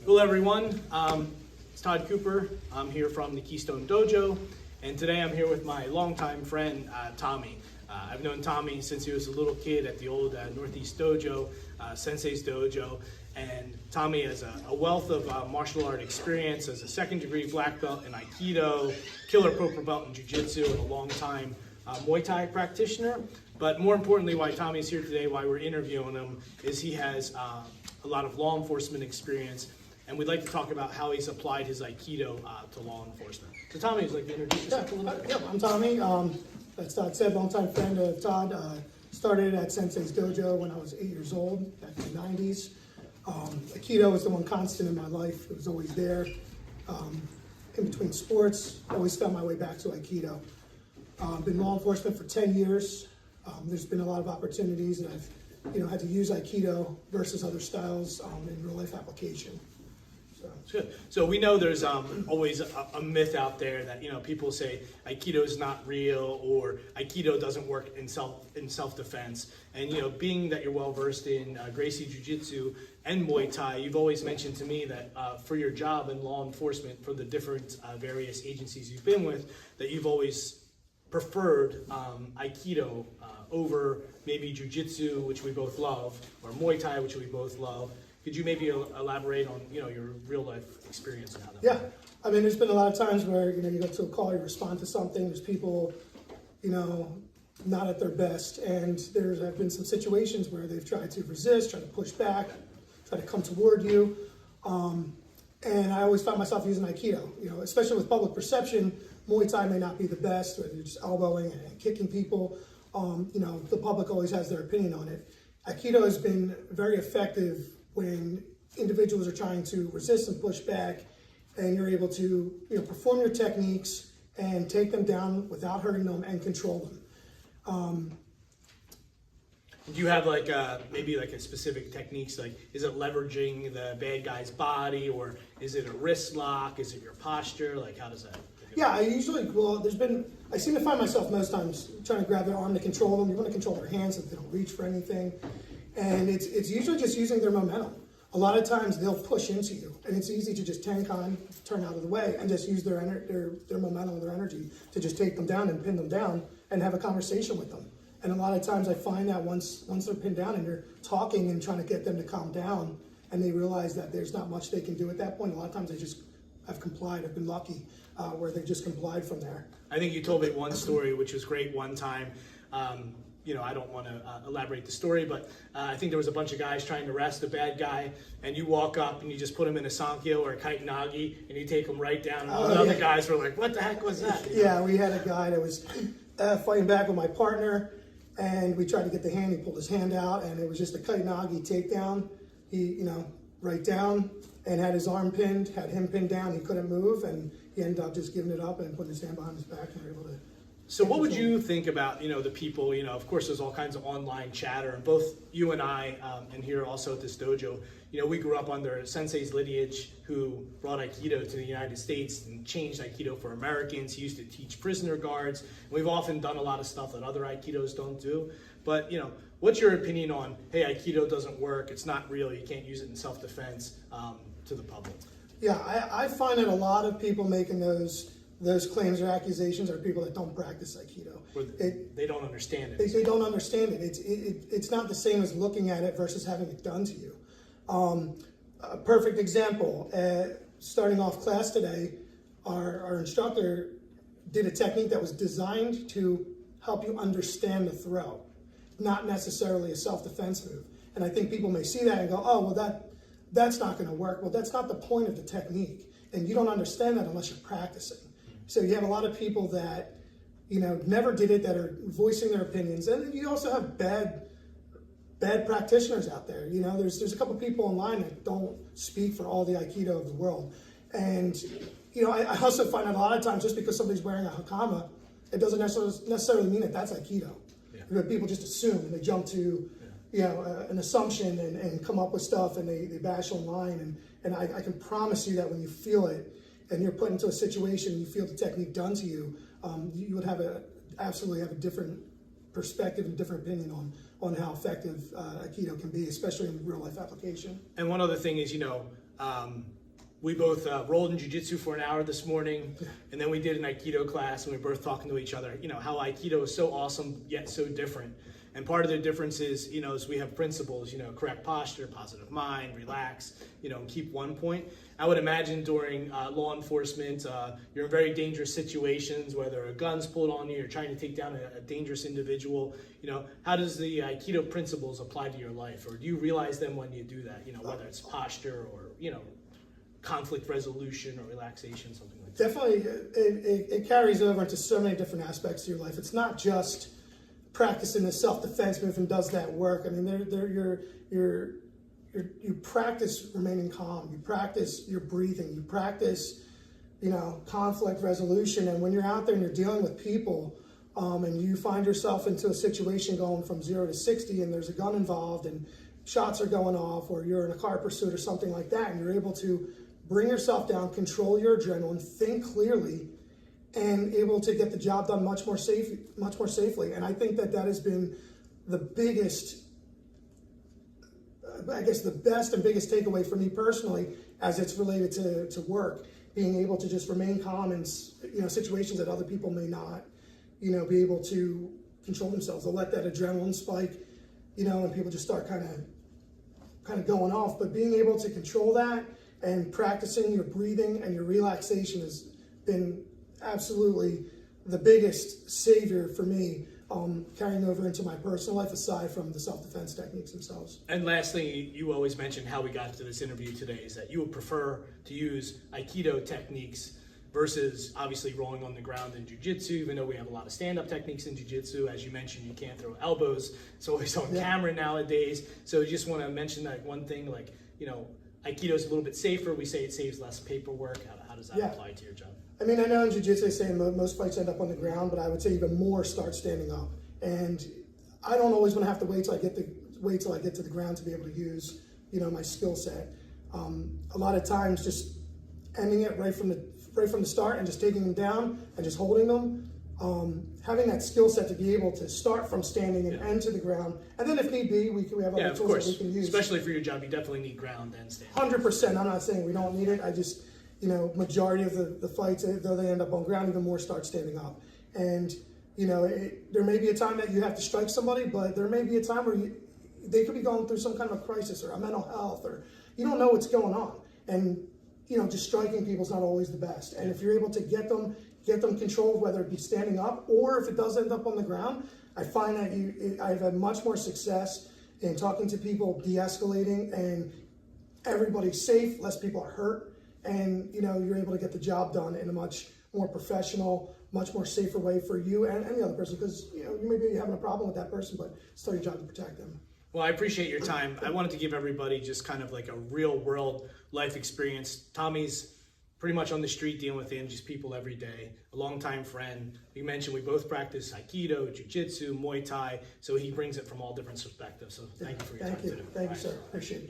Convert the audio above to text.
Hello everyone, it's Todd Cooper. I'm here from the Keystone Dojo, and today I'm here with my longtime friend, Tommy. I've known Tommy since he was a little kid at the old Northeast Dojo, Sensei's Dojo, and Tommy has a wealth of martial art experience as a second-degree black belt in Aikido, killer purple belt in Jiu-Jitsu, and a long-time Muay Thai practitioner. But more importantly, why Tommy's here today, why we're interviewing him, is he has a lot of law enforcement experience, and we'd like to talk about how he's applied his Aikido to law enforcement. So Tommy, would you like to introduce yourself a little bit? Yeah, I'm Tommy. As Todd said, longtime friend of Todd. Started at Sensei's Dojo when I was 8 years old, back in the 90s. Aikido was the one constant in my life. It was always there. In between sports, always found my way back to Aikido. Been law enforcement for 10 years. There's been a lot of opportunities, and I've had to use Aikido versus other styles in real life application. Good. So we know there's always a myth out there that people say Aikido is not real or Aikido doesn't work in self-defense. And being that you're well versed in Gracie Jiu-Jitsu and Muay Thai, you've always mentioned to me that for your job in law enforcement, for the different various agencies you've been with, that you've always preferred Aikido over maybe Jiu-Jitsu, which we both love, or Muay Thai, which we both love. Could you maybe elaborate on your real life experience and how that Yeah, I mean, there's been a lot of times where you go to a call, you respond to something. There's people, not at their best, and there have been some situations where they've tried to resist, try to push back, try to come toward you, and I always found myself using Aikido. Especially with public perception, Muay Thai may not be the best, where you're just elbowing and kicking people. The public always has their opinion on it. Aikido has been very effective when individuals are trying to resist and push back, and you're able to perform your techniques and take them down without hurting them and control them. Do you have maybe a specific techniques? Like, is it leveraging the bad guy's body, or is it a wrist lock? Is it your posture? Like, how does that? Yeah, I seem to find myself most times trying to grab their arm to control them. You want to control their hands so that they don't reach for anything. And it's usually just using their momentum. A lot of times they'll push into you, and it's easy to just tenkan, turn out of the way, and just use their momentum, their energy to just take them down and pin them down and have a conversation with them. And a lot of times I find that once they're pinned down and you're talking and trying to get them to calm down, and they realize that there's not much they can do at that point, a lot of times they just have complied. I've been lucky where they've just complied from there. I think you told me one story, which was great one time. I don't want to elaborate the story, but I think there was a bunch of guys trying to arrest a bad guy, and you walk up and you just put him in a Sankyo or a Kaitanagi, and you take him right down, and all the other guys were like, what the heck was that? Yeah, we had a guy that was fighting back with my partner, and we tried to get the hand. He pulled his hand out, and it was just a Kaitanagi takedown. He, right down, and had his arm pinned, had him pinned down. He couldn't move, and he ended up just giving it up and putting his hand behind his back, and we were able to. So what would you think about, the people, of course there's all kinds of online chatter, and both you and I, and here also at this dojo, we grew up under Sensei's lineage, who brought Aikido to the United States and changed Aikido for Americans. He used to teach prisoner guards. We've often done a lot of stuff that other Aikidos don't do. But, what's your opinion on, hey, Aikido doesn't work, it's not real, you can't use it in self-defense to the public? Yeah, I find that a lot of people making those claims or accusations are people that don't practice Aikido. They don't understand it. They don't understand it. It's not the same as looking at it versus having it done to you. A perfect example, starting off class today, our instructor did a technique that was designed to help you understand the throw, not necessarily a self-defense move. And I think people may see that and go, oh, well, that's not going to work. Well, that's not the point of the technique. And you don't understand that unless you're practicing. So you have a lot of people that, never did it, that are voicing their opinions. And you also have bad practitioners out there. There's a couple people online that don't speak for all the Aikido of the world. And, I also find that a lot of times just because somebody's wearing a hakama, it doesn't necessarily mean that that's Aikido. Yeah. People just assume, and they jump to, an assumption and come up with stuff, and they bash online. And I can promise you that when you feel it, and you're put into a situation, you feel the technique done to you, you would absolutely have a different perspective and different opinion on how effective Aikido can be, especially in real life application. And one other thing is, We both rolled in jiu-jitsu for an hour this morning, and then we did an Aikido class, and we were both talking to each other, how Aikido is so awesome, yet so different. And part of the difference is, is we have principles, correct posture, positive mind, relax, and keep one point. I would imagine during law enforcement, you're in very dangerous situations, whether a gun's pulled on you, you're trying to take down a dangerous individual. How does the Aikido principles apply to your life? Or do you realize them when you do that, whether it's posture or, conflict resolution or relaxation, something like that? Definitely, it carries over into so many different aspects of your life. It's not just practicing the self-defense movement does that work. I mean, you practice remaining calm, you practice your breathing, you practice, conflict resolution. And when you're out there and you're dealing with people, and you find yourself into a situation going from 0 to 60 and there's a gun involved and shots are going off, or you're in a car pursuit or something like that, and you're able to bring yourself down, control your adrenaline, think clearly, and able to get the job done much more safely. And I think that has been the biggest, I guess the best and biggest takeaway for me personally, as it's related to work, being able to just remain calm in situations that other people may not, be able to control themselves. They'll let that adrenaline spike, and people just start kind of going off. But being able to control that and practicing your breathing and your relaxation has been absolutely the biggest savior for me, carrying over into my personal life, aside from the self-defense techniques themselves. And lastly, you always mentioned how we got to this interview today is that you would prefer to use Aikido techniques versus obviously rolling on the ground in jiu-jitsu, even though we have a lot of stand-up techniques in jiu-jitsu. As you mentioned, you can't throw elbows. It's always on camera nowadays. So you just want to mention that one thing, like, Aikido is a little bit safer. We say it saves less paperwork. How does that apply to your job? I mean, I know in jiu-jitsu they say most fights end up on the ground, but I would say even more start standing up. And I don't always want to have to wait till I get to the ground to be able to use, my skill set. A lot of times, just ending it right from the start and just taking them down and just holding them. Having that skill set to be able to start from standing and end to the ground, and then if need be, we have other tools that we can use. Especially for your job, you definitely need ground and stand. 100%. I'm not saying we don't need it. I just, majority of the fights, though they end up on ground, even more start standing up. And there may be a time that you have to strike somebody, but there may be a time where they could be going through some kind of a crisis or a mental health, or you don't know what's going on. And just striking people is not always the best. And if you're able to get them controlled, whether it be standing up or if it does end up on the ground, I find that I've had much more success in talking to people, de-escalating, and everybody's safe, less people are hurt, and you're able to get the job done in a much more professional, much more safer way for you and the other person, because you may be having a problem with that person, but it's still your job to protect them. Well, I appreciate your time. I wanted to give everybody just kind of like a real world life experience. Tommy's pretty much on the street dealing with Angie's people every day, a longtime friend. We mentioned we both practice Aikido, Jiu-Jitsu, Muay Thai, so he brings it from all different perspectives. So thank you for your time today. Thank you, sir. Appreciate it.